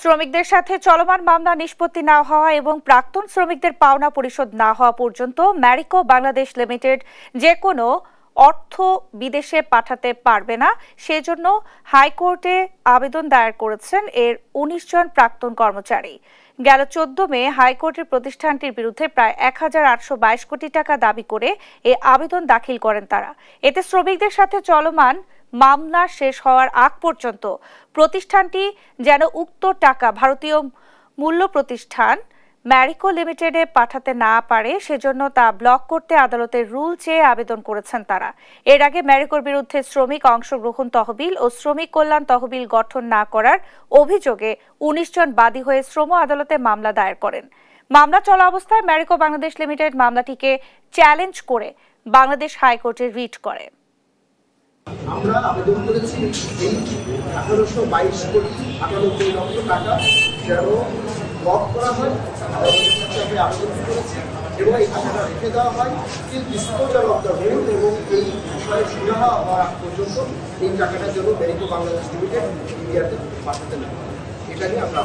শ্রমিকদের সাথে চলমান মামলা নিষ্পত্তি না হওয়া এবং প্রাক্তন শ্রমিকদের পাওনা পরিশোধ না হওয়া পর্যন্ত ম্যারিকো বাংলাদেশ লিমিটেড যে কোনো অর্থ বিদেশে পাঠাতে পারবে না, সেজন্য হাইকোর্টে আবেদন দায়ের করেছেন এর ১৯ জন প্রাক্তন কর্মচারী। গেল ১৪ মে হাইকোর্টের প্রতিষ্ঠানটির বিরুদ্ধে প্রায় ১,৮২২ কোটি টাকা দাবি করে এই আবেদন দাখিল করেন তারা। এতে শ্রমিকদের সাথে চলমান মামলা শেষ হওয়ার আগ পর্যন্ত প্রতিষ্ঠানটি যেন উক্ত টাকা ভারতীয় মূল্য প্রতিষ্ঠান ম্যারিকো লিমিটেডে পাঠাতে না পারে, সেজন্য তা ব্লক করতে আদালতের রুল চেয়ে আবেদন করেছেন তারা। এর আগে ম্যারিকোর বিরুদ্ধে শ্রমিক অংশগ্রহণ তহবিল ও শ্রমিক কল্যাণ তহবিল গঠন না করার অভিযোগে ১৯ জন বাদী হয়ে শ্রম আদালতে মামলা দায়ের করেন। মামলা চলা অবস্থায় ম্যারিকো বাংলাদেশ লিমিটেড মামলাটিকে চ্যালেঞ্জ করে বাংলাদেশ হাইকোর্টে রিট করে। আমরা আবেদন করেছি এই ১৮২২ কোটি ৯৮ লক্ষ টাকা যেন ব্লক করা হয়, আবেদন করেছি এবং এই টাকাটা রেখে দেওয়া হয় যে ডিসপোজাল অফ দ্য হোল, এবং এই বিষয়ে সুরাহা হওয়ার আগ পর্যন্ত এই টাকাটা যেন ম্যারিকো বাংলাদেশ লিমিটেড ইন্ডিয়াতে পাঠাতে না। এটা নিয়ে আমরা